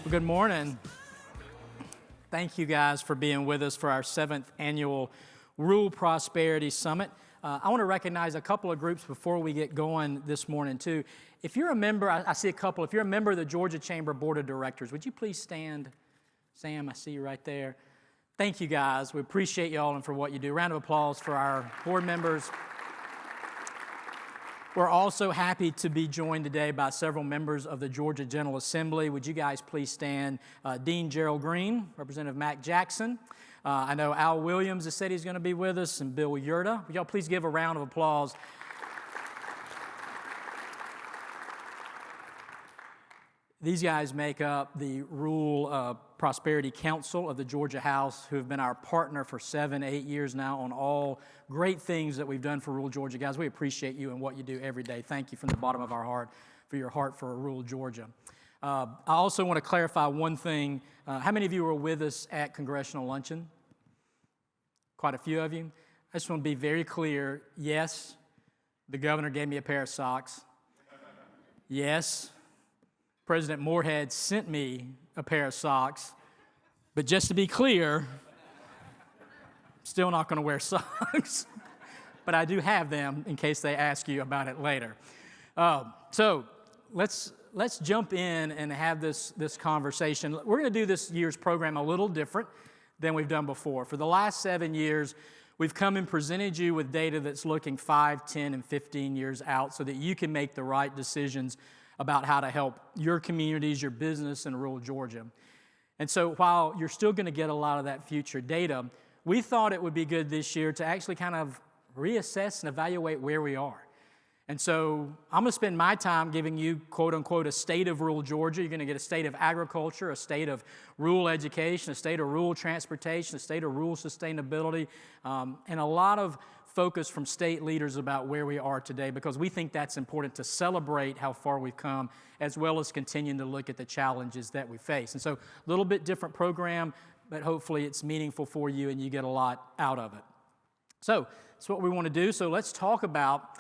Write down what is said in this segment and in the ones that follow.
Well, good morning. Thank you guys for being with us for our 7th annual Rural Prosperity Summit. I want to recognize a couple of groups before we get going this morning too. If you're a member, I see a couple, if you're a member of the Georgia Chamber Board of Directors, would you please stand? Sam, I see you right there. Thank you guys. We appreciate y'all and for what you do. Round of applause for our board members. We're also happy to be joined today by several members of the Georgia General Assembly. Would you guys please stand? Dean Gerald Green, Representative Mac Jackson. I know Al Williams has said he's going to be with us, and Bill Yurda. Would y'all please give a round of applause? These guys make up the Rural Prosperity Council of the Georgia House, who have been our partner for 7-8 years now on all great things that we've done for rural Georgia. Guys, we appreciate you and what you do every day. Thank you from the bottom of our heart for your heart for rural Georgia. I also want to clarify one thing. How many of you were with us at Congressional Luncheon? Quite a few of you. I just want to be very clear. Yes, the governor gave me a pair of socks. Yes, President Moorhead sent me a pair of socks, but just to be clear, I'm still not going to wear socks, but I do have them in case they ask you about it later. So let's jump in and have this conversation. We're going to do this year's program a little different than we've done before. For the last 7 years, we've come and presented you with data that's looking 5, 10, and 15 years out so that you can make the right decisions about how to help your communities, your business in rural Georgia. And so while you're still going to get a lot of that future data, we thought it would be good this year to actually kind of reassess and evaluate where we are. And so I'm going to spend my time giving you, quote unquote, a state of rural Georgia. You're going to get a state of agriculture, a state of rural education, a state of rural transportation, a state of rural sustainability, and a lot of focus from state leaders about where we are today, because we think that's important to celebrate how far we've come, as well as continuing to look at the challenges that we face. And so a little bit different program, but hopefully it's meaningful for you and you get a lot out of it. So that's what we want to do. So let's talk about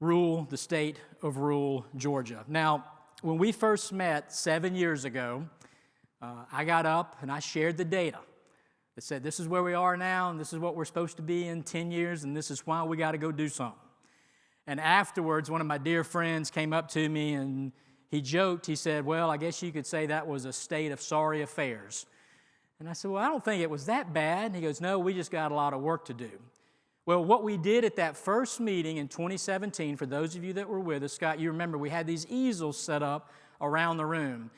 the state of rural Georgia. Now, when we first met 7 years ago, I got up and I shared the data. It said, this is where we are now, and this is what we're supposed to be in 10 years, and this is why we got to go do something. And afterwards, one of my dear friends came up to me, and he joked. He said, well, I guess you could say that was a state of sorry affairs. And I said, well, I don't think it was that bad. And he goes, no, we just got a lot of work to do. Well, what we did at that first meeting in 2017, for those of you that were with us, Scott, you remember we had these easels set up around the room.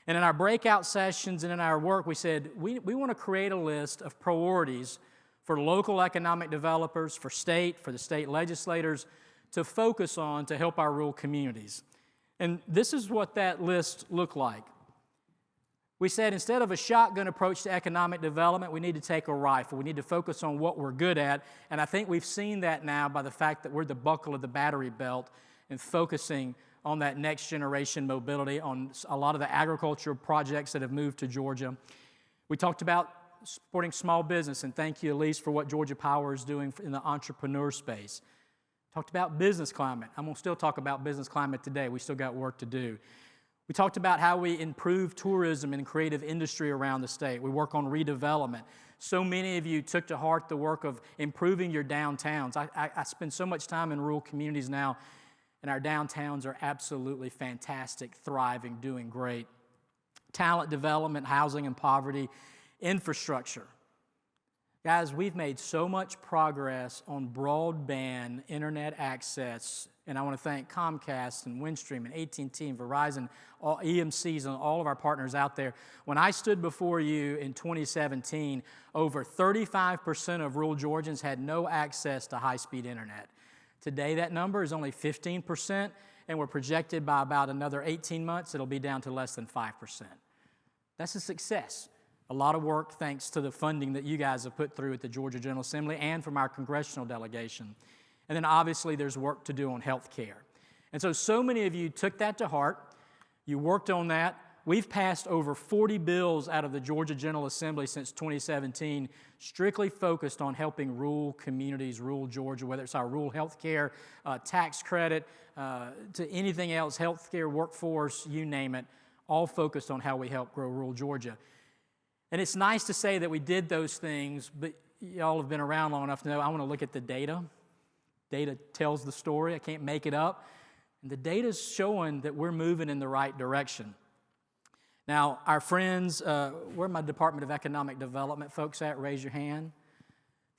And in our breakout sessions and in our work, we said, we want to create a list of priorities for local economic developers, for the state legislators to focus on to help our rural communities. And this is what that list looked like. We said instead of a shotgun approach to economic development, we need to take a rifle. We need to focus on what we're good at. And I think we've seen that now by the fact that we're the buckle of the battery belt and focusing on that next generation mobility, on a lot of the agricultural projects that have moved to Georgia. We talked about supporting small business, and thank you, Elise, for what Georgia Power is doing in the entrepreneur space. Talked about business climate. I'm going to still talk about business climate today. We still got work to do. We talked about how we improve tourism and creative industry around the state. We work on redevelopment. So many of you took to heart the work of improving your downtowns. I spend so much time in rural communities now, and our downtowns are absolutely fantastic, thriving, doing great. Talent development, housing and poverty, infrastructure. Guys, we've made so much progress on broadband internet access, and I want to thank Comcast and Windstream and AT&T and Verizon, all EMCs and all of our partners out there. When I stood before you in 2017, over 35% of rural Georgians had no access to high-speed internet. Today, that number is only 15%, and we're projected by about another 18 months, it'll be down to less than 5%. That's a success. A lot of work thanks to the funding that you guys have put through at the Georgia General Assembly and from our congressional delegation. And then obviously there's work to do on health care. And so many of you took that to heart. You worked on that. We've passed over 40 bills out of the Georgia General Assembly since 2017, strictly focused on helping rural communities, rural Georgia, whether it's our rural health care, tax credit, to anything else, health care, workforce, you name it. all focused on how we help grow rural Georgia. And it's nice to say that we did those things, but y'all have been around long enough to know I want to look at the data. Data tells the story. I can't make it up. And the data's showing that we're moving in the right direction. Now, our friends, where are my Department of Economic Development folks at? Raise your hand.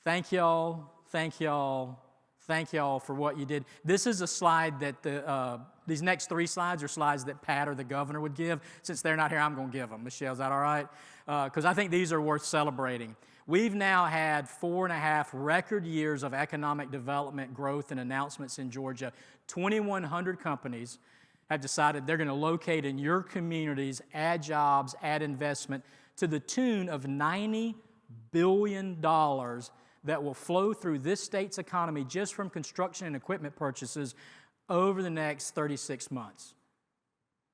Thank y'all, thank y'all, thank y'all for what you did. This is a slide that these next 3 slides are slides that Pat or the governor would give. Since they're not here, I'm going to give them. Michelle, is that all right? Because I think these are worth celebrating. We've now had 4.5 record years of economic development growth and announcements in Georgia. 2,100 companies have decided they're going to locate in your communities, add jobs, add investment to the tune of $90 billion that will flow through this state's economy just from construction and equipment purchases over the next 36 months.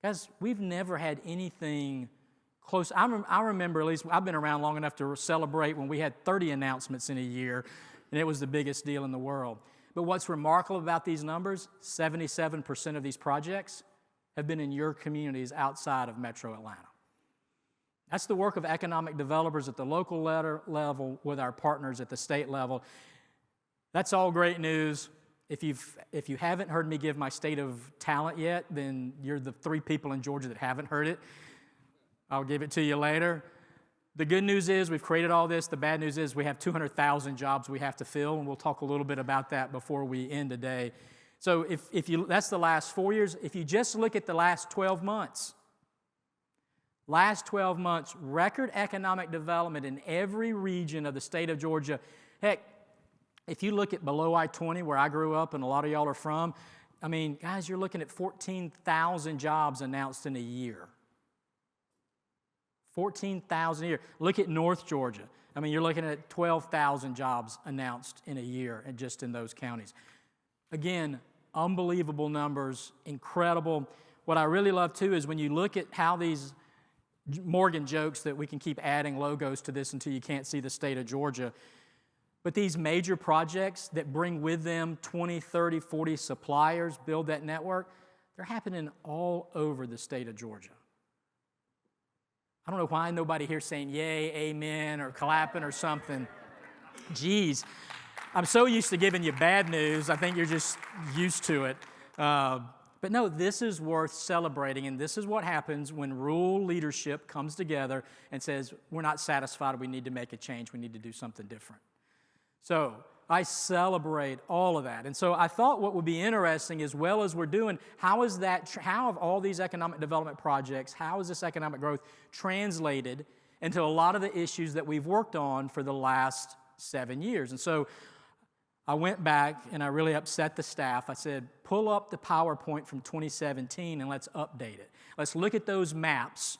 Guys, we've never had anything close. I remember, at least I've been around long enough to celebrate when we had 30 announcements in a year, and it was the biggest deal in the world. But what's remarkable about these numbers, 77% of these projects have been in your communities outside of Metro Atlanta. That's the work of economic developers at the local level with our partners at the state level. That's all great news. If you haven't heard me give my state of talent yet, then you're the 3 people in Georgia that haven't heard it. I'll give it to you later. The good news is we've created all this. The bad news is we have 200,000 jobs we have to fill, and we'll talk a little bit about that before we end today. So that's the last 4 years. If you just look at the last 12 months, record economic development in every region of the state of Georgia. Heck, if you look at below I-20, where I grew up and a lot of y'all are from, I mean, guys, you're looking at 14,000 jobs announced in a year. 14,000 a year. Look at North Georgia. I mean, you're looking at 12,000 jobs announced in a year and just in those counties. Again, unbelievable numbers, incredible. What I really love, too, is when you look at how these Morgan jokes that we can keep adding logos to this until you can't see the state of Georgia. But these major projects that bring with them 20, 30, 40 suppliers, build that network, they're happening all over the state of Georgia. I don't know why nobody here saying yay, amen, or clapping or something. Geez, I'm so used to giving you bad news. I think you're just used to it. But no, this is worth celebrating, and this is what happens when rural leadership comes together and says, we're not satisfied, we need to make a change, we need to do something different. So I celebrate all of that. And so I thought what would be interesting, as well as we're doing, how have all these economic development projects, how is this economic growth translated into a lot of the issues that we've worked on for the last 7 years? And so I went back and I really upset the staff. I said, pull up the PowerPoint from 2017 and let's update it. Let's look at those maps.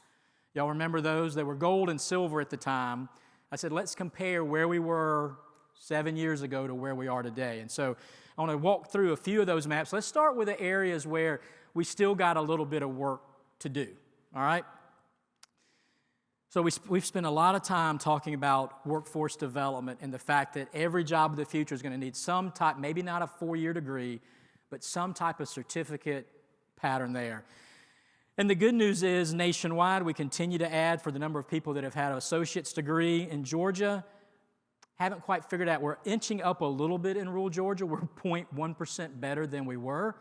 Y'all remember those? They were gold and silver at the time. I said, let's compare where we were 7 years ago to where we are today. And so I want to walk through a few of those maps. Let's start with the areas where we still got a little bit of work to do, all right? So we've spent a lot of time talking about workforce development and the fact that every job of the future is going to need some type, maybe not a 4-year degree, but some type of certificate pattern there. And the good news is nationwide, we continue to add for the number of people that have had an associate's degree. In Georgia, haven't quite figured out. We're inching up a little bit in rural Georgia. We're 0.1% better than we were.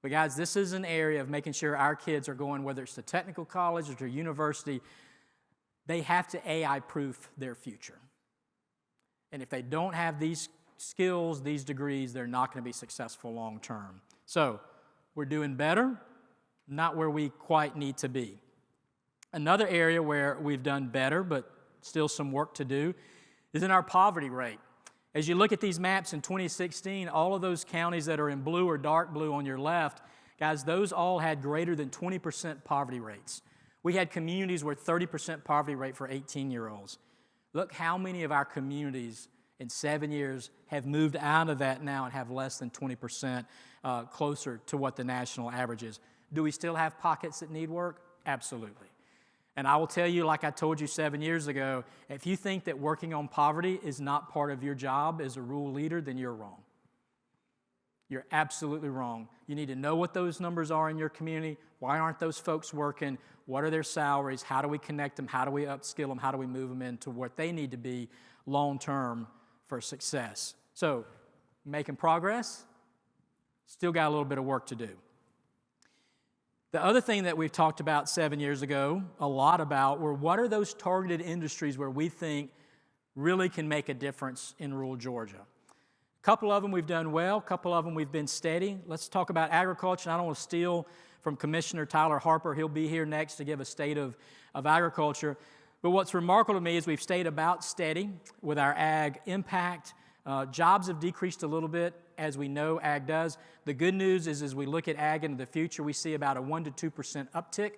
But guys, this is an area of making sure our kids are going, whether it's to technical college or to university, they have to AI-proof their future. And if they don't have these skills, these degrees, they're not going to be successful long term. So we're doing better, not where we quite need to be. Another area where we've done better, but still some work to do, is in our poverty rate. As you look at these maps in 2016, all of those counties that are in blue or dark blue on your left, guys, those all had greater than 20% poverty rates. We had communities where 30% poverty rate for 18-year-olds. Look how many of our communities in 7 years have moved out of that now and have less than 20% closer to what the national average is. Do we still have pockets that need work? Absolutely. And I will tell you, like I told you 7 years ago, if you think that working on poverty is not part of your job as a rural leader, then you're wrong. You're absolutely wrong. You need to know what those numbers are in your community. Why aren't those folks working? What are their salaries? How do we connect them? How do we upskill them? How do we move them into what they need to be long-term for success? So, making progress, still got a little bit of work to do. The other thing that we've talked about 7 years ago, a lot about, were what are those targeted industries where we think really can make a difference in rural Georgia? A couple of them we've done well, a couple of them we've been steady. Let's talk about agriculture. I don't want to steal from Commissioner Tyler Harper. He'll be here next to give a state of agriculture. But what's remarkable to me is we've stayed about steady with our ag impact. Jobs have decreased a little bit, as we know ag does. The good news is as we look at ag into the future, we see about a 1% to 2% uptick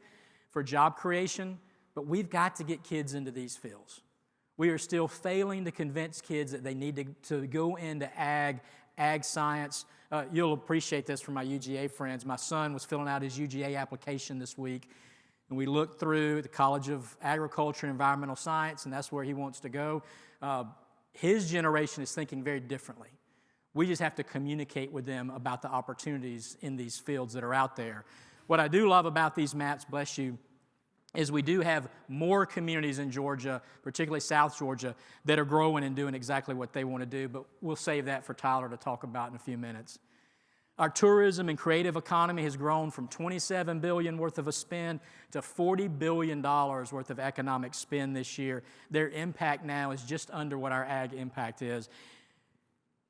for job creation, but we've got to get kids into these fields. We are still failing to convince kids that they need to go into ag science. You'll appreciate this from my UGA friends. My son was filling out his UGA application this week, and we looked through the College of Agriculture and Environmental Science, and that's where he wants to go. His generation is thinking very differently. We just have to communicate with them about the opportunities in these fields that are out there. What I do love about these maps, bless you, is we do have more communities in Georgia, particularly South Georgia, that are growing and doing exactly what they want to do, but we'll save that for Tyler to talk about in a few minutes. Our tourism and creative economy has grown from $27 billion worth of a spend to $40 billion worth of economic spend this year. Their impact now is just under what our ag impact is.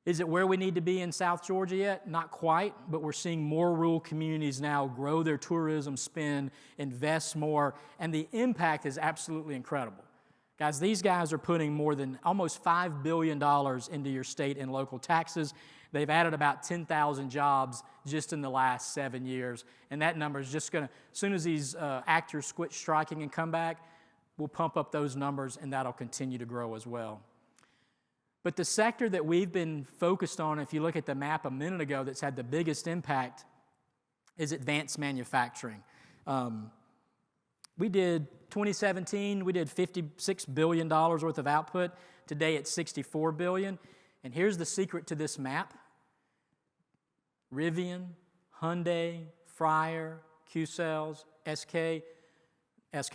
Is it where we need to be in South Georgia yet? Not quite, but we're seeing more rural communities now grow their tourism spend, invest more, and the impact is absolutely incredible. Guys, these guys are putting more than almost $5 billion into your state in local taxes. They've added about 10,000 jobs just in the last 7 years, and that number is just going to, as soon as these actors quit striking and come back, we'll pump up those numbers, and that'll continue to grow as well. But the sector that we've been focused on, if you look at the map a minute ago, that's had the biggest impact is advanced manufacturing. We did 2017, we did $56 billion worth of output. Today it's $64 billion. And here's the secret to this map. Rivian, Hyundai, Freyr, Q-Cells, SK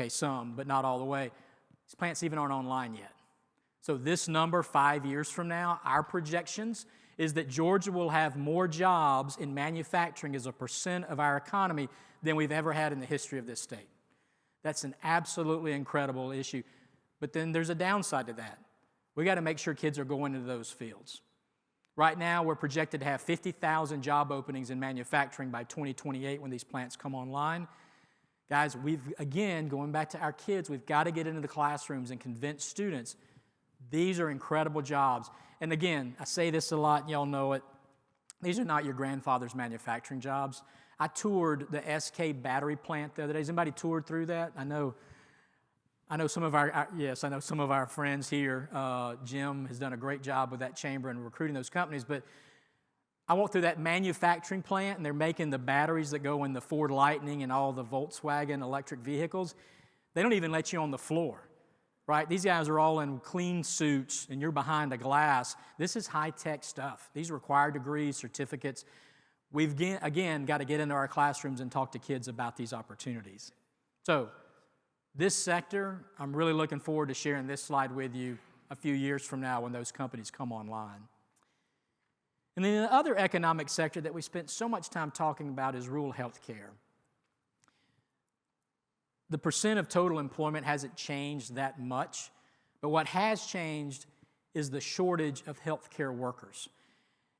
some, but not all the way. These plants even aren't online yet. So this number 5 years from now, our projections is that Georgia will have more jobs in manufacturing as a percent of our economy than we've ever had in the history of this state. That's an absolutely incredible issue. But then there's a downside to that. We got to make sure kids are going into those fields. Right now, we're projected to have 50,000 job openings in manufacturing by 2028 when these plants come online. Guys, again, going back to our kids, we've got to get into the classrooms and convince students these are incredible jobs. And again, I say this a lot, and y'all know it. These are not your grandfather's manufacturing jobs. I toured the SK battery plant the other day. Has anybody toured through that? I know some of our friends here. Jim has done a great job with that chamber and recruiting those companies. But I walked through that manufacturing plant, and they're making the batteries that go in the Ford Lightning and all the Volkswagen electric vehicles. They don't even let you on the floor. Right? These guys are all in clean suits, and you're behind a glass. This is high-tech stuff. These require degrees, certificates. We've, again, got to get into our classrooms and talk to kids about these opportunities. So this sector, I'm really looking forward to sharing this slide with you a few years from now when those companies come online. And then the other economic sector that we spent so much time talking about is rural health care. The percent of total employment hasn't changed that much, but what has changed is the shortage of healthcare workers.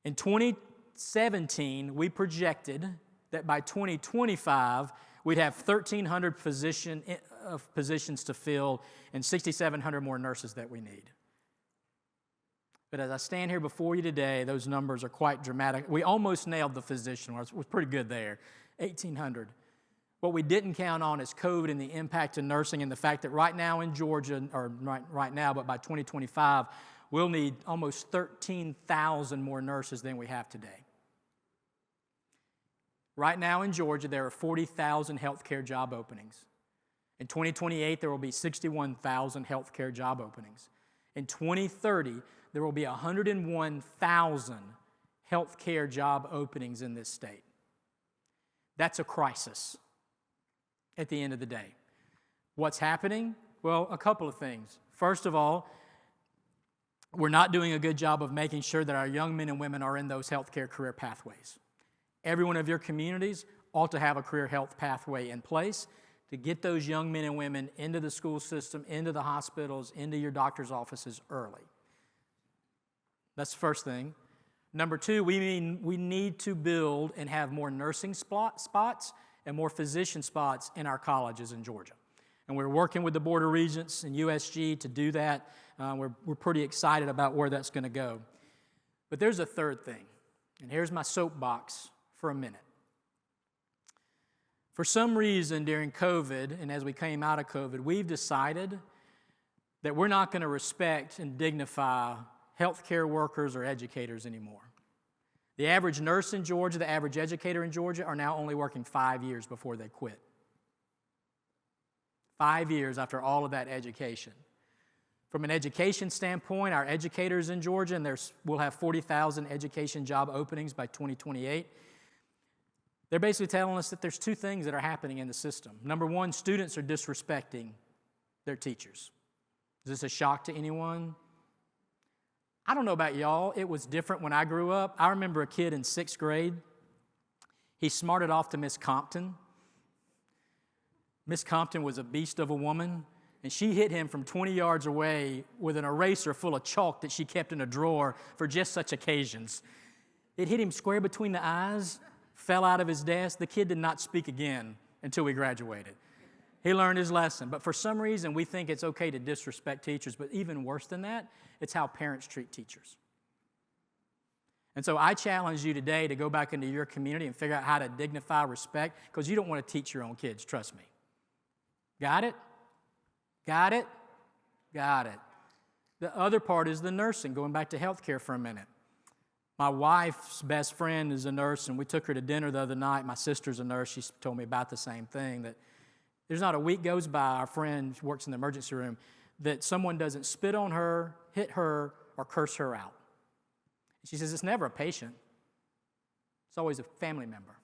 In 2017, we projected that by 2025, we'd have 1,300 positions to fill and 6,700 more nurses that we need. But as I stand here before you today, those numbers are quite dramatic. We almost nailed the physician. We're pretty good there, 1,800. What we didn't count on is COVID and the impact of nursing and the fact that right now in Georgia, or right now, but by 2025, we'll need almost 13,000 more nurses than we have today. Right now in Georgia, there are 40,000 healthcare job openings. In 2028, there will be 61,000 healthcare job openings. In 2030, there will be 101,000 healthcare job openings in this state. That's a crisis at the end of the day. What's happening? Well, a couple of things. First of all, we're not doing a good job of making sure that our young men and women are in those healthcare career pathways. Every one of your communities ought to have a career health pathway in place to get those young men and women into the school system, into the hospitals, into your doctor's offices early. That's the first thing. Number two, we need to build and have more nursing spots and more physician spots in our colleges in Georgia. And we're working with the Board of Regents and USG to do that. We're pretty excited about where that's going to go. But there's a third thing, and here's my soapbox for a minute. For some reason during COVID, and as we came out of COVID, we've decided that we're not going to respect and dignify healthcare workers or educators anymore. The average nurse in Georgia, the average educator in Georgia are now only working 5 years before they quit. 5 years after all of that education. From an education standpoint, our educators in Georgia, and we'll have 40,000 education job openings by 2028, they're basically telling us that there's two things that are happening in the system. Number one, students are disrespecting their teachers. Is this a shock to anyone? I don't know about y'all. It was different when I grew up. I remember a kid in 6th grade. He smarted off to Miss Compton. Miss Compton was a beast of a woman, and she hit him from 20 yards away with an eraser full of chalk that she kept in a drawer for just such occasions. It hit him square between the eyes, fell out of his desk. The kid did not speak again until we graduated. He learned his lesson. But for some reason, we think it's okay to disrespect teachers. But even worse than that, it's how parents treat teachers. And so I challenge you today to go back into your community and figure out how to dignify respect, because you don't want to teach your own kids, trust me. Got it? Got it? Got it. The other part is the nursing, going back to healthcare for a minute. My wife's best friend is a nurse, and we took her to dinner the other night. My sister's a nurse. She told me about the same thing, that there's not a week goes by, our friend who works in the emergency room, that someone doesn't spit on her, hit her, or curse her out. She says it's never a patient. It's always a family member.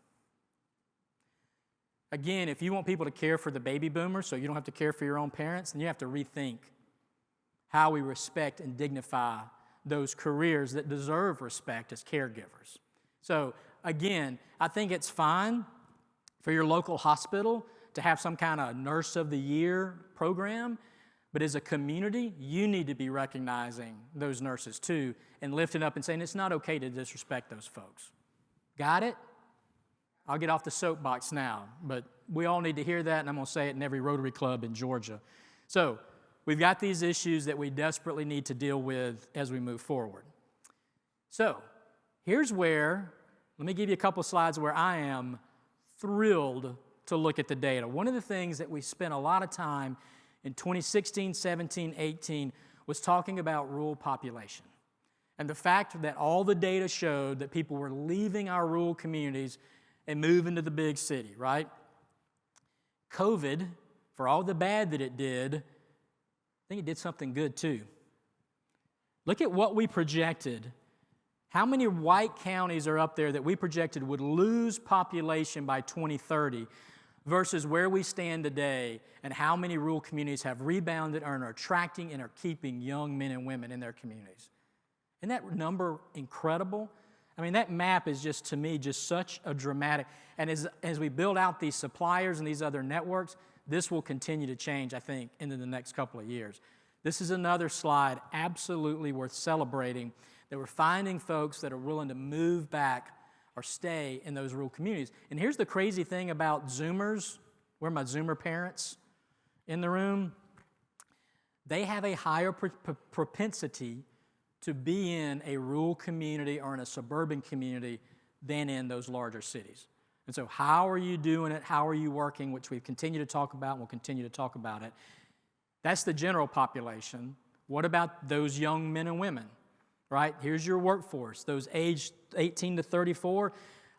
Again, if you want people to care for the baby boomers so you don't have to care for your own parents, then you have to rethink how we respect and dignify those careers that deserve respect as caregivers. So again, I think it's fine for your local hospital to have some kind of Nurse of the Year program, but as a community, you need to be recognizing those nurses too and lifting up and saying it's not okay to disrespect those folks. Got it? I'll get off the soapbox now, but we all need to hear that, and I'm going to say it in every Rotary Club in Georgia. So we've got these issues that we desperately need to deal with as we move forward. So here's where, let me give you a couple slides where I am thrilled to look at the data. One of the things that we spent a lot of time in 2016, 17, 18 was talking about rural population and the fact that all the data showed that people were leaving our rural communities and moving to the big city, right? COVID, for all the bad that it did, I think it did something good too. Look at what we projected. How many white counties are up there that we projected would lose population by 2030 versus where we stand today, and how many rural communities have rebounded and are attracting and are keeping young men and women in their communities? Isn't that number incredible? I mean, that map is just, to me, just such a dramatic, and as we build out these suppliers and these other networks, this will continue to change, I think, into the next couple of years. This is another slide absolutely worth celebrating, that we're finding folks that are willing to move back or stay in those rural communities. And here's the crazy thing about Zoomers. Where are my Zoomer parents in the room? They have a higher propensity to be in a rural community or in a suburban community than in those larger cities. And so how are you doing it? How are you working? Which we've continued to talk about and we'll continue to talk about it. That's the general population. What about those young men and women, right? Here's your workforce, those aged 18 to 34.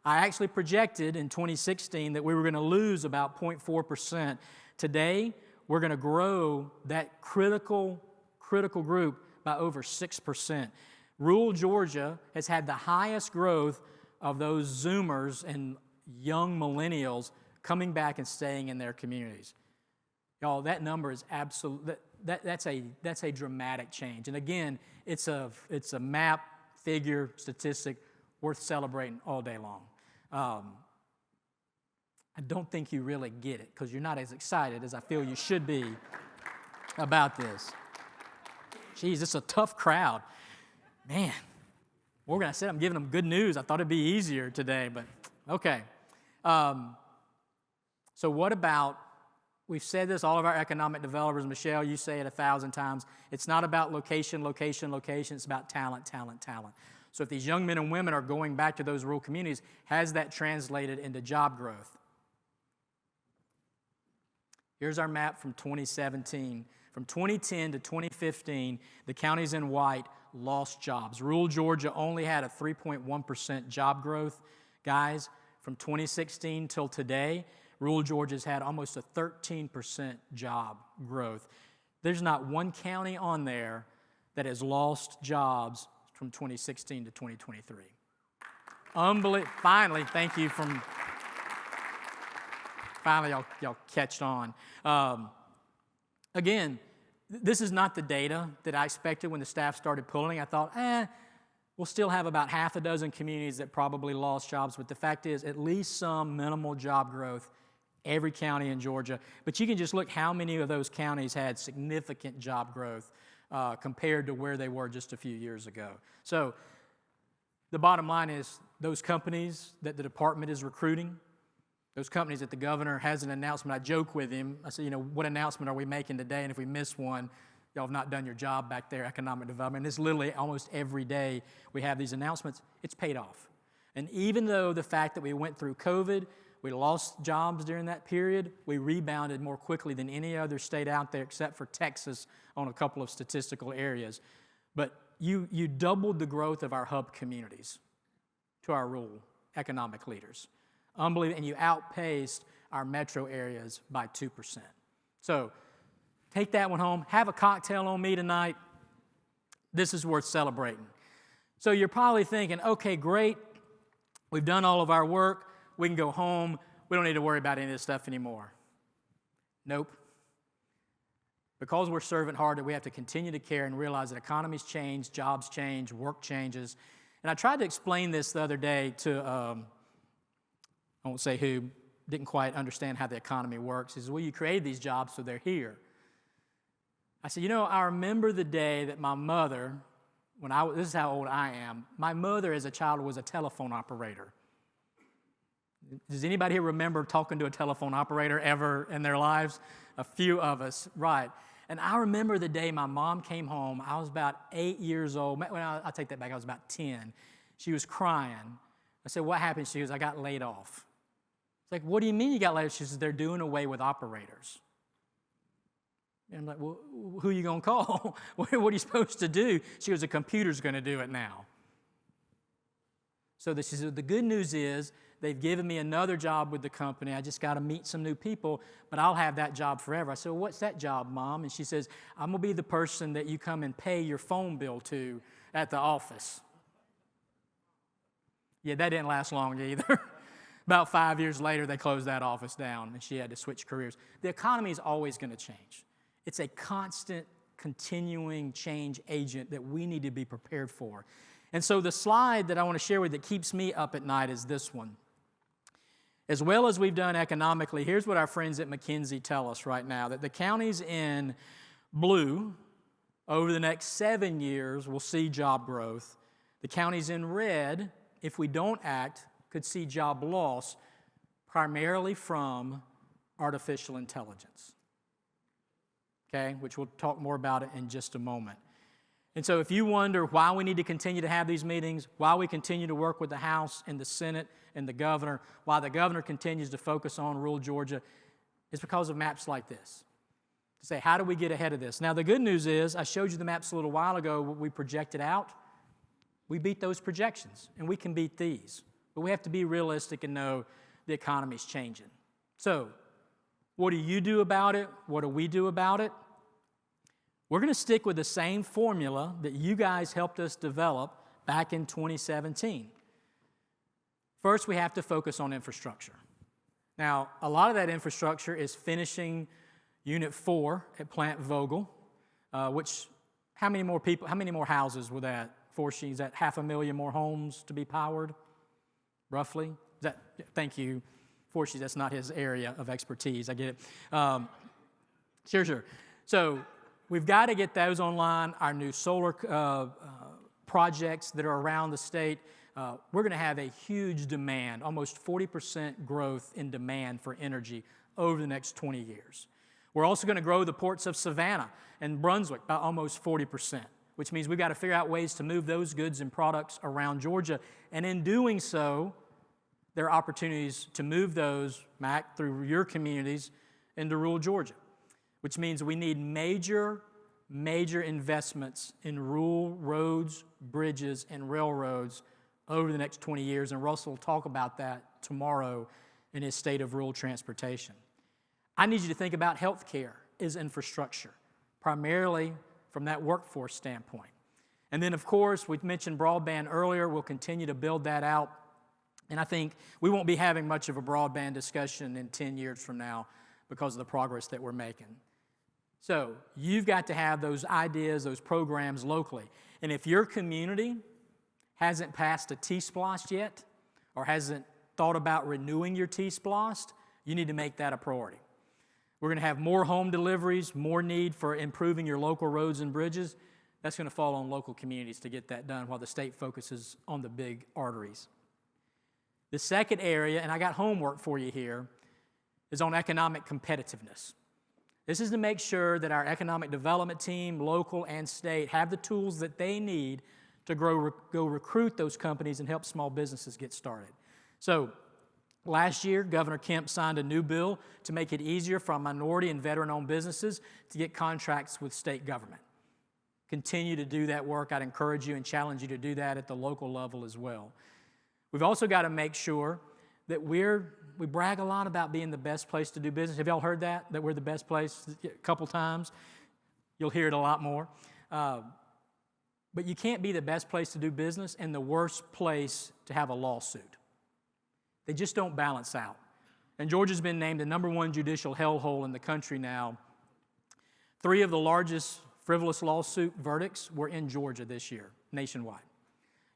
I actually projected in 2016 that we were going to lose about 0.4%. Today, we're going to grow that critical group by over 6%. Rural Georgia has had the highest growth of those Zoomers and young millennials coming back and staying in their communities. Y'all, that number is absolute. That's a dramatic change. And again, it's a map, figure, statistic worth celebrating all day long. I don't think you really get it because you're not as excited as I feel you should be about this. Geez, it's a tough crowd. Man, organized said I'm giving them good news. I thought it'd be easier today, but okay. So what about, we've said this, all of our economic developers, Michelle, you say it 1,000 times, it's not about location, location, location, it's about talent, talent, talent. So if these young men and women are going back to those rural communities, has that translated into job growth? Here's our map from 2017. From 2010 to 2015, the counties in white lost jobs. Rural Georgia only had a 3.1% job growth. Guys, from 2016 till today, rural Georgia's had almost a 13% job growth. There's not one county on there that has lost jobs from 2016 to 2023. Unbelievable. Finally, thank you finally y'all catched on. Again, this is not the data that I expected when the staff started pulling. I thought, we'll still have about half a dozen communities that probably lost jobs, but the fact is at least some minimal job growth every county in Georgia. But you can just look how many of those counties had significant job growth compared to where they were just a few years ago. So the bottom line is those companies that the department is recruiting, those companies that the governor has an announcement. I joke with him. I say, what announcement are we making today? And if we miss one, y'all have not done your job back there, economic development. And it's literally almost every day we have these announcements. It's paid off. And even though the fact that we went through COVID, we lost jobs during that period, we rebounded more quickly than any other state out there except for Texas on a couple of statistical areas. But you doubled the growth of our hub communities to our rural economic leaders. Unbelievable, and you outpaced our metro areas by 2%. So take that one home. Have a cocktail on me tonight. This is worth celebrating. So you're probably thinking, okay, great. We've done all of our work. We can go home. We don't need to worry about any of this stuff anymore. Nope. Because we're serving hard, that we have to continue to care and realize that economies change, jobs change, work changes. And I tried to explain this the other day to I won't say who, didn't quite understand how the economy works. He says, well, you created these jobs, so they're here. I said, I remember the day that my mother, this is how old I am, my mother as a child was a telephone operator. Does anybody here remember talking to a telephone operator ever in their lives? A few of us, right. And I remember the day my mom came home. I was about 8 years old. Well, I'll take that back. I was about 10. She was crying. I said, what happened? She goes, I got laid off. It's like, what do you mean you got laid off? She says, they're doing away with operators. And I'm like, well, who are you going to call? What are you supposed to do? She goes, the computer's going to do it now. So she said, the good news is they've given me another job with the company. I just got to meet some new people, but I'll have that job forever. I said, well, what's that job, Mom? And she says, I'm going to be the person that you come and pay your phone bill to at the office. Yeah, that didn't last long either. About 5 years later, they closed that office down, and she had to switch careers. The economy is always going to change. It's a constant, continuing change agent that we need to be prepared for. And so the slide that I want to share with you that keeps me up at night is this one. As well as we've done economically, here's what our friends at McKinsey tell us right now, that the counties in blue over the next 7 years will see job growth. The counties in red, if we don't act, could see job loss primarily from artificial intelligence, okay, which we'll talk more about it in just a moment. And so if you wonder why we need to continue to have these meetings, why we continue to work with the House and the Senate and the governor, why the governor continues to focus on rural Georgia, it's because of maps like this. To say, how do we get ahead of this? Now, the good news is, I showed you the maps a little while ago, what we projected out. We beat those projections, and we can beat these. But we have to be realistic and know the economy's changing. So, what do you do about it? What do we do about it? We're going to stick with the same formula that you guys helped us develop back in 2017. First, we have to focus on infrastructure. Now, a lot of that infrastructure is finishing Unit 4 at Plant Vogel, which, how many more houses will that foresee? Is that 500,000 more homes to be powered, roughly? Thank you. Fortunately, that's not his area of expertise. I get it. Sure. So we've got to get those online. Our new solar projects that are around the state, we're going to have a huge demand, almost 40% growth in demand for energy over the next 20 years. We're also going to grow the ports of Savannah and Brunswick by almost 40%, which means we've got to figure out ways to move those goods and products around Georgia. And in doing so, there are opportunities to move those, Mac, through your communities into rural Georgia, which means we need major investments in rural roads, bridges, and railroads over the next 20 years, and Russell will talk about that tomorrow in his State of Rural Transportation. I need you to think about healthcare as infrastructure, primarily from that workforce standpoint. And then, of course, we mentioned broadband earlier. We'll continue to build that out. And I think we won't be having much of a broadband discussion in 10 years from now because of the progress that we're making. So you've got to have those ideas, those programs locally. And if your community hasn't passed a T-SPLOST yet or hasn't thought about renewing your T-SPLOST, you need to make that a priority. We're going to have more home deliveries, more need for improving your local roads and bridges. That's going to fall on local communities to get that done while the state focuses on the big arteries. The second area, and I got homework for you here, is on economic competitiveness. This is to make sure that our economic development team, local and state, have the tools that they need to go recruit those companies and help small businesses get started. So last year, Governor Kemp signed a new bill to make it easier for minority and veteran-owned businesses to get contracts with state government. Continue to do that work. I'd encourage you and challenge you to do that at the local level as well. We've also got to make sure that we brag a lot about being the best place to do business. Have y'all heard that we're the best place a couple times? You'll hear it a lot more. But you can't be the best place to do business and the worst place to have a lawsuit. They just don't balance out. And Georgia's been named the #1 judicial hellhole in the country now. 3 of the largest frivolous lawsuit verdicts were in Georgia this year, nationwide.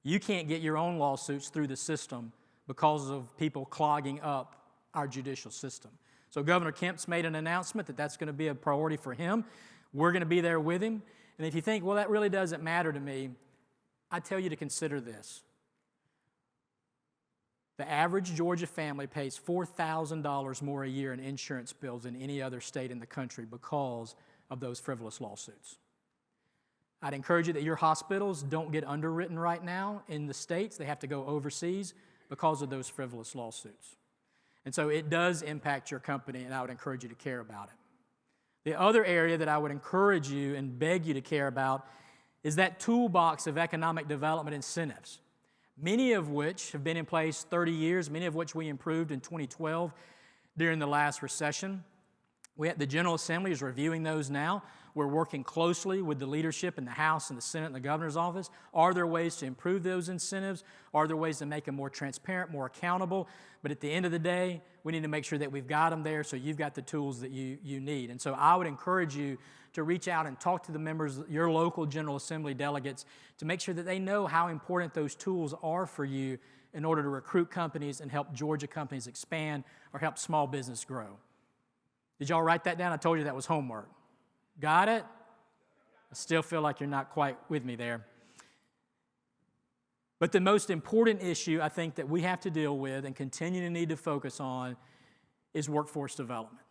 You can't get your own lawsuits through the system because of people clogging up our judicial system. So Governor Kemp's made an announcement that that's going to be a priority for him. We're going to be there with him. And if you think, well, that really doesn't matter to me, I tell you to consider this. The average Georgia family pays $4,000 more a year in insurance bills than any other state in the country because of those frivolous lawsuits. I'd encourage you that your hospitals don't get underwritten right now in the states. They have to go overseas because of those frivolous lawsuits. And so it does impact your company, and I would encourage you to care about it. The other area that I would encourage you and beg you to care about is that toolbox of economic development incentives, many of which have been in place 30 years, many of which we improved in 2012 during the last recession. The General Assembly is reviewing those now. We're working closely with the leadership in the House and the Senate and the Governor's office. Are there ways to improve those incentives? Are there ways to make them more transparent, more accountable? But at the end of the day, we need to make sure that we've got them there so you've got the tools that you need. And so I would encourage you to reach out and talk to the members, your local General Assembly delegates, to make sure that they know how important those tools are for you in order to recruit companies and help Georgia companies expand or help small business grow. Did y'all write that down? I told you that was homework. Got it? I still feel like you're not quite with me there. But the most important issue I think that we have to deal with and continue to need to focus on is workforce development.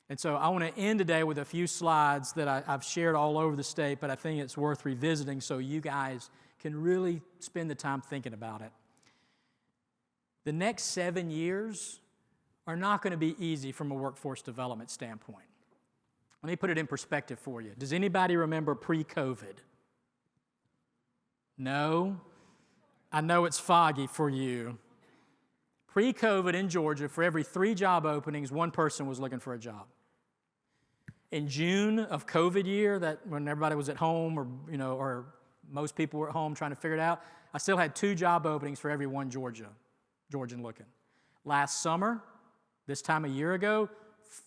And so I want to end today with a few slides that I've shared all over the state, but I think it's worth revisiting so you guys can really spend the time thinking about it. The next 7 years are not going to be easy from a workforce development standpoint. Let me put it in perspective for you. Does anybody remember pre-COVID? No? I know it's foggy for you. Pre-COVID in Georgia, for every 3 job openings, 1 person was looking for a job. In June of COVID year, that when everybody was at home or most people were at home trying to figure it out, I still had 2 job openings for every one Georgian looking. Last summer, this time a year ago,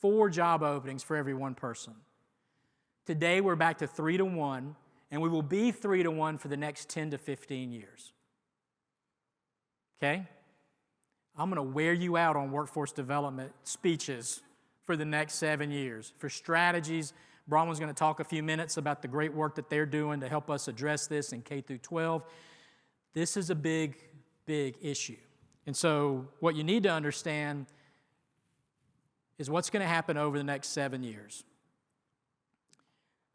4 job openings for every one person. Today, we're back to 3 to 1, and we will be 3 to 1 for the next 10 to 15 years. Okay? I'm going to wear you out on workforce development speeches for the next 7 years. For strategies, Bronwyn's going to talk a few minutes about the great work that they're doing to help us address this in K through 12. This is a big, big issue. And so what you need to understand is what's going to happen over the next 7 years.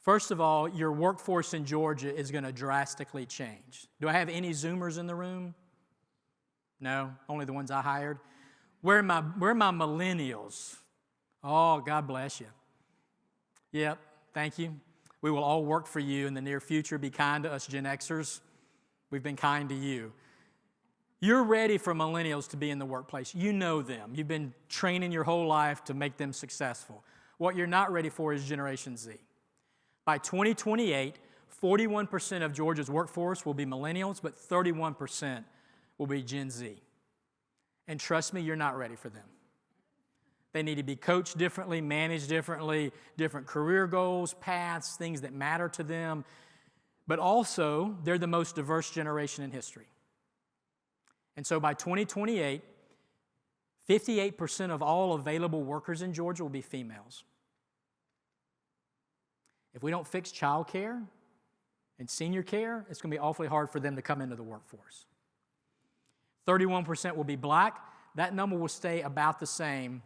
First of all, your workforce in Georgia is going to drastically change. Do I have any Zoomers in the room? No, only the ones I hired. Where are my millennials? Oh, God bless you. Yep, thank you. We will all work for you in the near future. Be kind to us Gen Xers. We've been kind to you. You're ready for millennials to be in the workplace. You know them. You've been training your whole life to make them successful. What you're not ready for is Generation Z. By 2028, 41% of Georgia's workforce will be millennials, but 31% will be Gen Z. And trust me, you're not ready for them. They need to be coached differently, managed differently, different career goals, paths, things that matter to them. But also, they're the most diverse generation in history. And so by 2028, 58% of all available workers in Georgia will be females. If we don't fix child care and senior care, it's going to be awfully hard for them to come into the workforce. 31% will be black. That number will stay about the same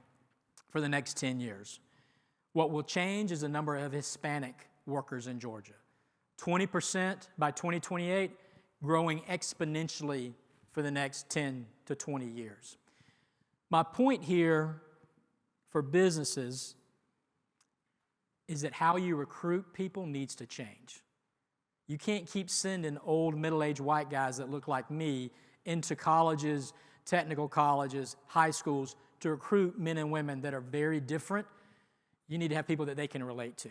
for the next 10 years. What will change is the number of Hispanic workers in Georgia. 20% by 2028, growing exponentially for the next 10 to 20 years. My point here for businesses is that how you recruit people needs to change. You can't keep sending old middle-aged white guys that look like me into colleges, technical colleges, high schools to recruit men and women that are very different. You need to have people that they can relate to.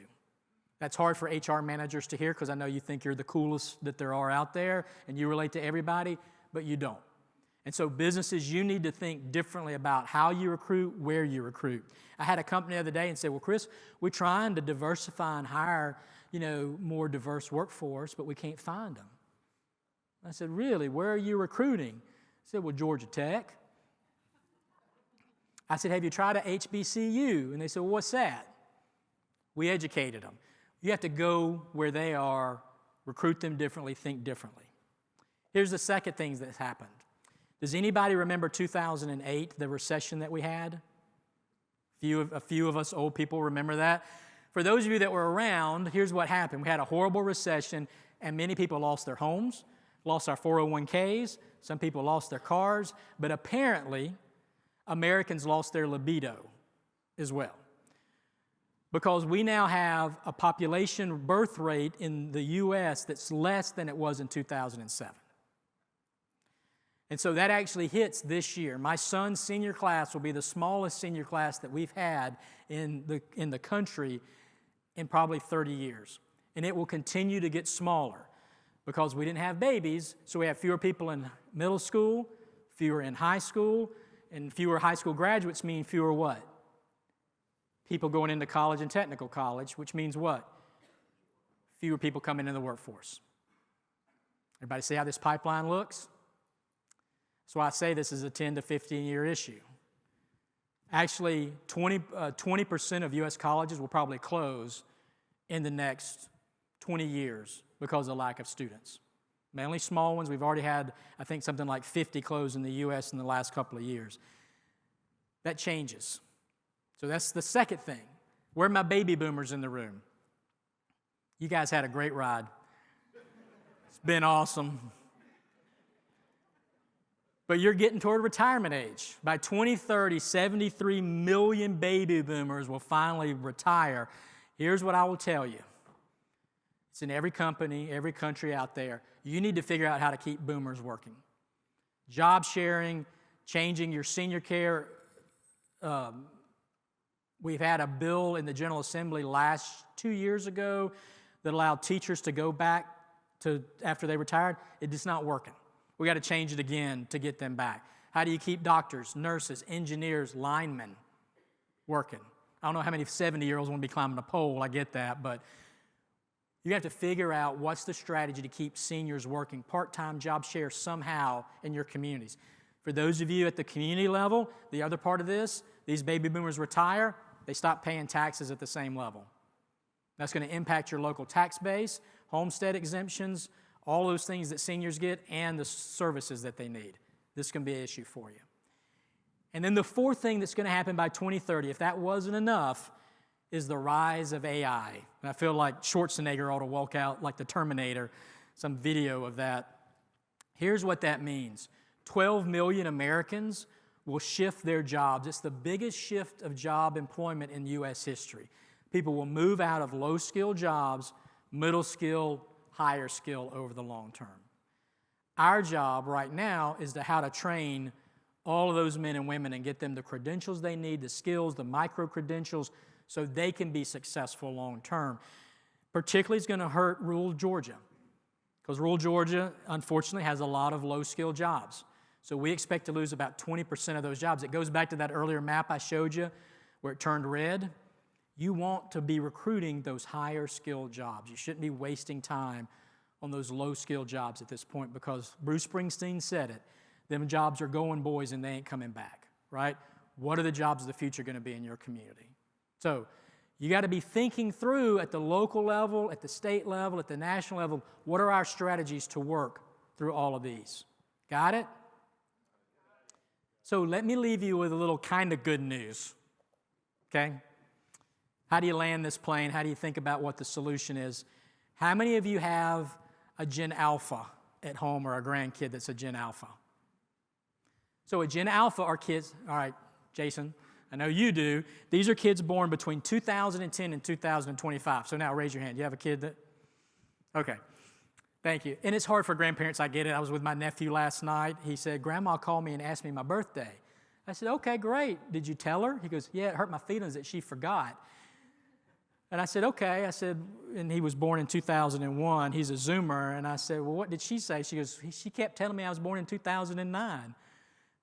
That's hard for HR managers to hear because I know you think you're the coolest that there are out there and you relate to everybody, but you don't. And so businesses, you need to think differently about how you recruit, where you recruit. I had a company the other day and said, well, Chris, we're trying to diversify and hire, more diverse workforce, but we can't find them. I said, really, where are you recruiting? He said, well, Georgia Tech. I said, have you tried a HBCU? And they said, well, what's that? We educated them. You have to go where they are, recruit them differently, think differently. Here's the second thing that's happened. Does anybody remember 2008, the recession that we had? A few of us old people remember that. For those of you that were around, here's what happened. We had a horrible recession, and many people lost their homes, lost our 401ks, some people lost their cars, but apparently Americans lost their libido as well. Because we now have a population birth rate in the U.S. that's less than it was in 2007. And so that actually hits this year. My son's senior class will be the smallest senior class that we've had in the country in probably 30 years. And it will continue to get smaller because we didn't have babies, so we have fewer people in middle school, fewer in high school, and fewer high school graduates mean fewer what? People going into college and technical college, which means what? Fewer people coming into the workforce. Everybody see how this pipeline looks? That's why I say this is a 10 to 15-year issue. Actually, 20% of U.S. colleges will probably close in the next 20 years because of lack of students. Mainly small ones. We've already had, I think, something like 50 close in the U.S. in the last couple of years. That changes. So that's the second thing. Where are my baby boomers in the room? You guys had a great ride. It's been awesome. But you're getting toward retirement age. By 2030, 73 million baby boomers will finally retire. Here's what I will tell you. It's in every company, every country out there. You need to figure out how to keep boomers working. Job sharing, changing your senior care We've had a bill in the General Assembly 2 years ago that allowed teachers to go back to after they retired. It's just not working. We got to change it again to get them back. How do you keep doctors, nurses, engineers, linemen working? I don't know how many 70-year-olds want to be climbing a pole. I get that, but you have to figure out what's the strategy to keep seniors working, part-time job share somehow in your communities. For those of you at the community level, the other part of this, these baby boomers retire, they stop paying taxes at the same level. That's going to impact your local tax base, homestead exemptions, all those things that seniors get, and the services that they need. This can be an issue for you. And then the fourth thing that's going to happen by 2030, if that wasn't enough, is the rise of AI. And I feel like Schwarzenegger ought to walk out like the Terminator, some video of that. Here's what that means. 12 million Americans will shift their jobs. It's the biggest shift of job employment in U.S. history. People will move out of low-skill jobs, middle skill, higher skill over the long term. Our job right now is how to train all of those men and women and get them the credentials they need, the skills, the micro-credentials, so they can be successful long term. Particularly, it's going to hurt rural Georgia, because rural Georgia, unfortunately, has a lot of low-skill jobs. So we expect to lose about 20% of those jobs. It goes back to that earlier map I showed you where it turned red. You want to be recruiting those higher-skilled jobs. You shouldn't be wasting time on those low-skilled jobs at this point, because Bruce Springsteen said it. Them jobs are going, boys, and they ain't coming back, right? What are the jobs of the future going to be in your community? So you got to be thinking through at the local level, at the state level, at the national level, what are our strategies to work through all of these? Got it? So let me leave you with a little kind of good news, okay? How do you land this plane? How do you think about what the solution is? How many of you have a Gen Alpha at home or a grandkid that's a Gen Alpha? So a Gen Alpha are kids, all right, Jason, I know you do. These are kids born between 2010 and 2025. So now raise your hand. You have a kid that? Okay. Thank you. And it's hard for grandparents, I get it. I was with my nephew last night. He said, Grandma called me and asked me my birthday. I said, okay, great. Did you tell her? He goes, yeah, it hurt my feelings that she forgot. And I said, okay. I said, and he was born in 2001. He's a Zoomer. And I said, well, what did she say? She goes, she kept telling me I was born in 2009. I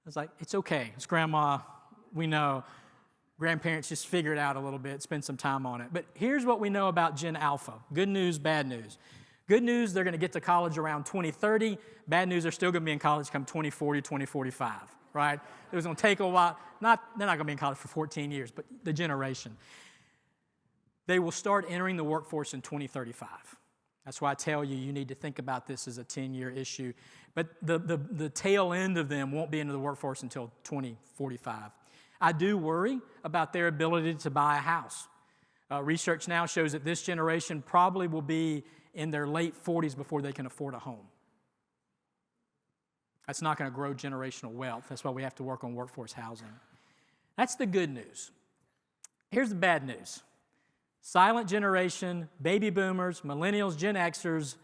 was like, it's okay. It's Grandma. We know. Grandparents just figure it out a little bit, spend some time on it. But here's what we know about Gen Alpha. Good news, bad news. Good news, they're going to get to college around 2030. Bad news, they're still going to be in college come 2040, 2045, right? It was going to take a while. They're not going to be in college for 14 years, but the generation. They will start entering the workforce in 2035. That's why I tell you, you need to think about this as a 10-year issue. But the tail end of them won't be into the workforce until 2045. I do worry about their ability to buy a house. Research now shows that this generation probably will be in their late 40s before they can afford a home. That's not going to grow generational wealth. That's why we have to work on workforce housing. That's the good news. Here's the bad news. Silent generation, baby boomers, millennials, Gen Xers,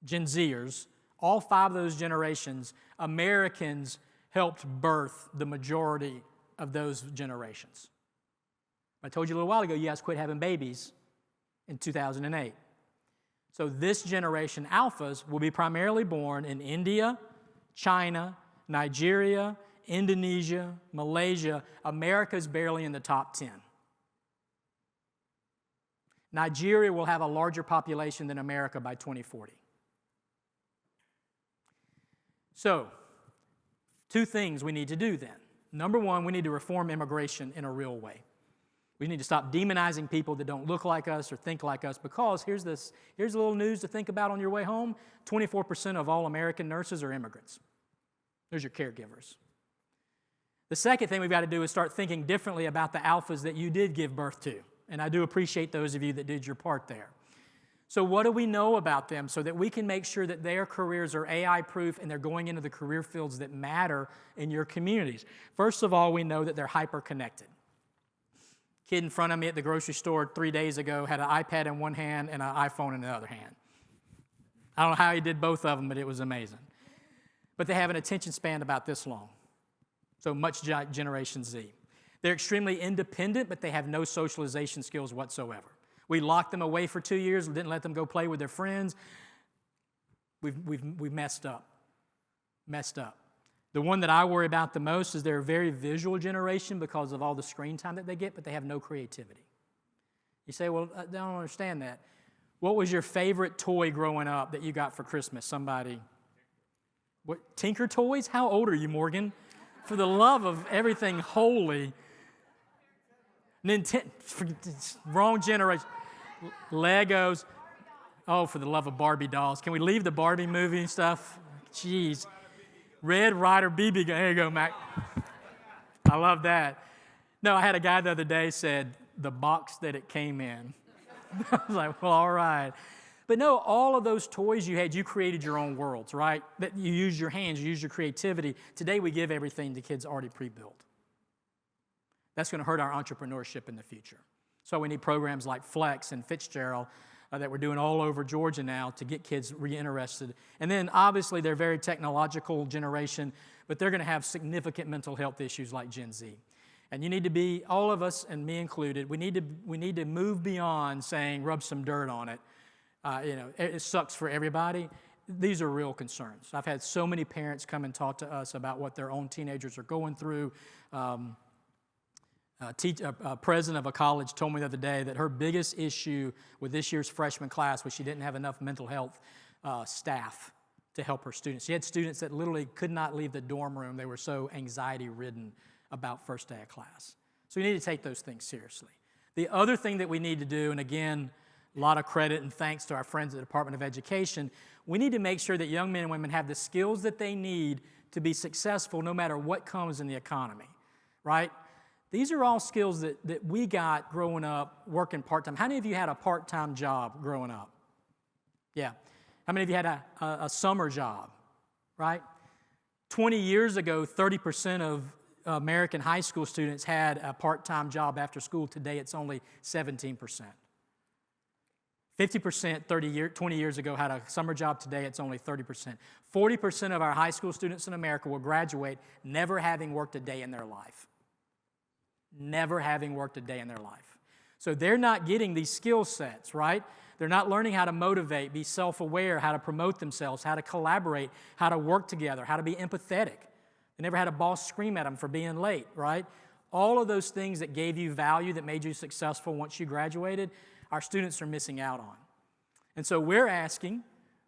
Gen Zers, all five of those generations, Americans helped birth the majority of those generations. I told you a little while ago, you guys quit having babies in 2008. So this generation, Alphas, will be primarily born in India, China, Nigeria, Indonesia, Malaysia. America's barely in the top 10. Nigeria will have a larger population than America by 2040. So, two things we need to do then. Number one, we need to reform immigration in a real way. We need to stop demonizing people that don't look like us or think like us, because here's a little news to think about on your way home. 24% of all American nurses are immigrants. There's your caregivers. The second thing we've got to do is start thinking differently about the alphas that you did give birth to. And I do appreciate those of you that did your part there. So what do we know about them so that we can make sure that their careers are AI-proof and they're going into the career fields that matter in your communities? First of all, we know that they're hyper-connected. Kid in front of me at the grocery store 3 days ago had an iPad in one hand and an iPhone in the other hand. I don't know how he did both of them, but it was amazing. But they have an attention span about this long. So much Generation Z. They're extremely independent, but they have no socialization skills whatsoever. We locked them away for 2 years, didn't let them go play with their friends. We've messed up. Messed up. The one that I worry about the most is they're a very visual generation because of all the screen time that they get, but they have no creativity. You say, well, I don't understand that. What was your favorite toy growing up that you got for Christmas? Somebody? What? Tinker Toys? How old are you, Morgan? For the love of everything holy. Nintendo, wrong generation. Legos. Oh, for the love of Barbie dolls. Can we leave the Barbie movie and stuff? Jeez. Red Ryder BB gun. There you go, Mac. I love that. No, I had a guy the other day said, the box that it came in. I was like, well, all right. But no, all of those toys you had, you created your own worlds, right? That you use your hands, you use your creativity. Today we give everything to kids already pre-built. That's going to hurt our entrepreneurship in the future. So we need programs like Flex and Fitzgerald that we're doing all over Georgia now to get kids reinterested. And then obviously they're a very technological generation, but they're going to have significant mental health issues like Gen Z. And you need to be, all of us, and me included, we need to move beyond saying rub some dirt on it. It sucks for everybody. These are real concerns. I've had so many parents come and talk to us about what their own teenagers are going through. President of a college told me the other day that her biggest issue with this year's freshman class was she didn't have enough mental health staff to help her students. She had students that literally could not leave the dorm room. They were so anxiety-ridden about first day of class. So we need to take those things seriously. The other thing that we need to do, and again, a lot of credit and thanks to our friends at the Department of Education, we need to make sure that young men and women have the skills that they need to be successful no matter what comes in the economy, right? These are all skills that we got growing up working part-time. How many of you had a part-time job growing up? Yeah. How many of you had a summer job, right? 20 years ago, 30% of American high school students had a part-time job after school. Today, it's only 17%. 50% 20 years ago had a summer job. Today, it's only 30%. 40% of our high school students in America will graduate never having worked a day in their life. Never having worked a day in their life. So they're not getting these skill sets, right? They're not learning how to motivate, be self-aware, how to promote themselves, how to collaborate, how to work together, how to be empathetic. They never had a boss scream at them for being late, right? All of those things that gave you value, that made you successful once you graduated, our students are missing out on. And so we're asking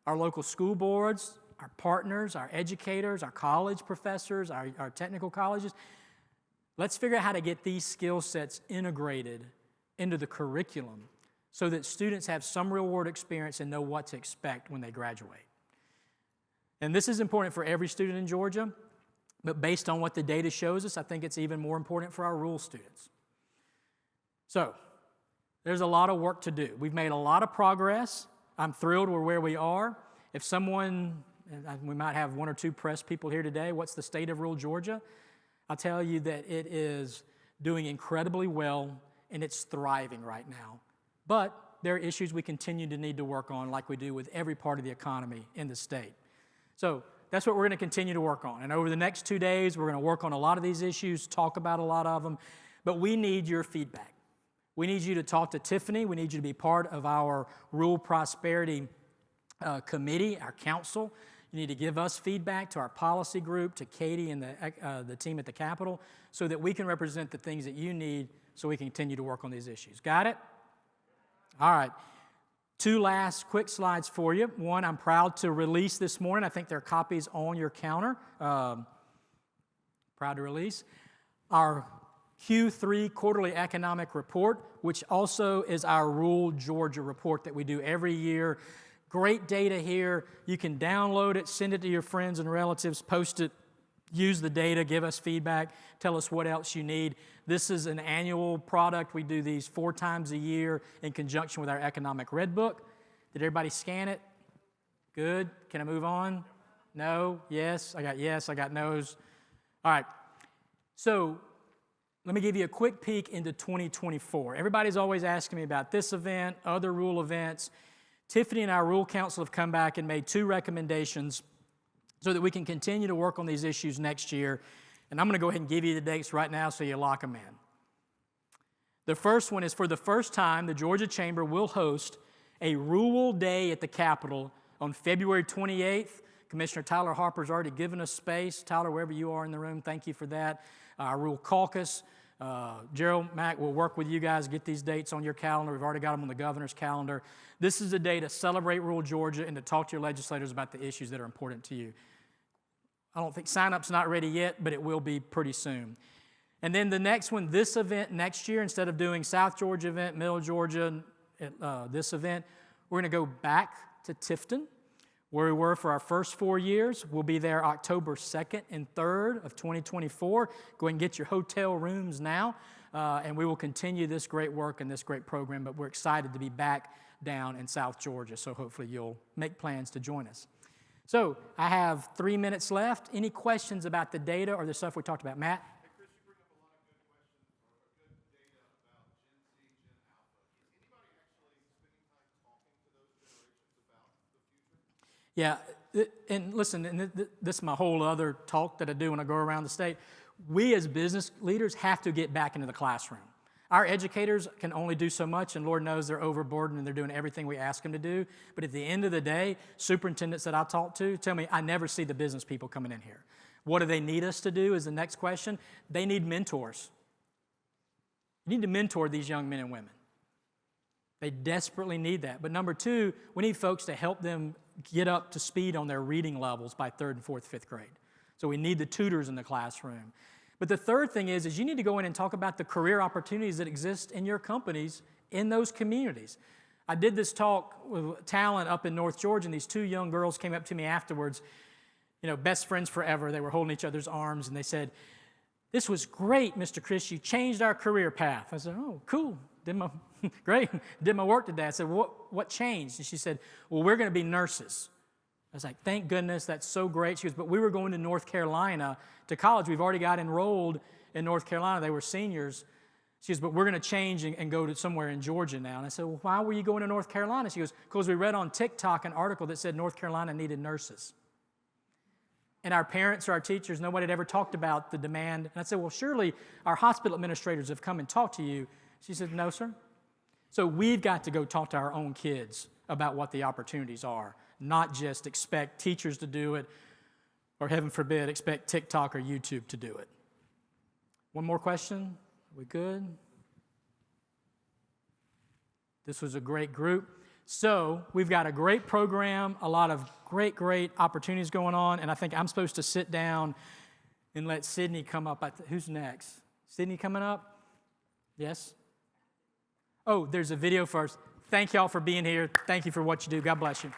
our local school boards, our partners, our educators, our college professors, our technical colleges, let's figure out how to get these skill sets integrated into the curriculum so that students have some real-world experience and know what to expect when they graduate. And this is important for every student in Georgia, but based on what the data shows us, I think it's even more important for our rural students. So, there's a lot of work to do. We've made a lot of progress. I'm thrilled we're where we are. If someone, we might have one or two press people here today, what's the state of rural Georgia? I'll tell you that it is doing incredibly well and it's thriving right now. But there are issues we continue to need to work on like we do with every part of the economy in the state. So that's what we're going to continue to work on. And over the next 2 days, we're going to work on a lot of these issues, talk about a lot of them, but we need your feedback. We need you to talk to Tiffany. We need you to be part of our Rural Prosperity Committee, our council. You need to give us feedback to our policy group, to Katie and the team at the Capitol, so that we can represent the things that you need so we can continue to work on these issues. Got it? All right. 2 last quick slides for you. One, I'm proud to release this morning. I think there are copies on your counter. Proud to release our Q3 Quarterly Economic Report, which also is our Rural Georgia report that we do every year. Great data here. You can download it, send it to your friends and relatives, post it, use the data, give us feedback, tell us what else you need. This is an annual product. We do these 4 times a year in conjunction with our Economic Red Book. Did everybody scan it? Good. Can I move on? No? Yes? I got no's. All right. So let me give you a quick peek into 2024. Everybody's always asking me about this event, other rural events. Tiffany and our Rural Council have come back and made 2 recommendations so that we can continue to work on these issues next year. And I'm going to go ahead and give you the dates right now so you lock them in. The first one is, for the first time, the Georgia Chamber will host a Rural Day at the Capitol on February 28th. Commissioner Tyler Harper's already given us space. Tyler, wherever you are in the room, thank you for that. Our Rural Caucus, Gerald Mack will work with you guys, get these dates on your calendar. We've already got them on the governor's calendar. This is a day to celebrate rural Georgia and to talk to your legislators about the issues that are important to you. I don't think sign-up's not ready yet, but it will be pretty soon. And then the next one, this event next year, instead of doing South Georgia event, Middle Georgia, this event, we're going to go back to Tifton, where we were for our first 4 years. We'll be there October 2nd and 3rd of 2024. Go ahead and get your hotel rooms now, and we will continue this great work and this great program, but we're excited to be back down in South Georgia, so hopefully you'll make plans to join us. So I have 3 minutes left. Any questions about the data or the stuff we talked about? Matt? Yeah, and listen, and this is my whole other talk that I do when I go around the state. We as business leaders have to get back into the classroom. Our educators can only do so much, and Lord knows they're overburdened and they're doing everything we ask them to do. But at the end of the day, superintendents that I talk to tell me, I never see the business people coming in here. What do they need us to do is the next question. They need mentors. You need to mentor these young men and women. They desperately need that. But number two, we need folks to help them get up to speed on their reading levels by 3rd and 4th, 5th grade. So we need the tutors in the classroom. But the third thing is you need to go in and talk about the career opportunities that exist in your companies in those communities. I did this talk with talent up in North Georgia, and these 2 young girls came up to me afterwards, best friends forever. They were holding each other's arms, and they said, "This was great, Mr. Chris. You changed our career path." I said, "Oh, cool. Great. Did my work today." I said, what changed? And she said, "Well, we're going to be nurses." I was like, "Thank goodness. That's so great." She goes, "But we were going to North Carolina to college. We've already got enrolled in North Carolina." They were seniors. She goes, "But we're going to change and go to somewhere in Georgia now." And I said, "Well, why were you going to North Carolina?" She goes, "Because we read on TikTok an article that said North Carolina needed nurses. And our parents or our teachers, nobody had ever talked about the demand." And I said, "Well, surely our hospital administrators have come and talked to you." She said, "No, sir." So we've got to go talk to our own kids about what the opportunities are, not just expect teachers to do it, or heaven forbid, expect TikTok or YouTube to do it. One more question? Are we good? This was a great group. So we've got a great program, a lot of great opportunities going on, and I think I'm supposed to sit down and let Sydney come up. Who's next? Sydney coming up? Yes? Oh, there's a video first. Thank y'all for being here. Thank you for what you do. God bless you.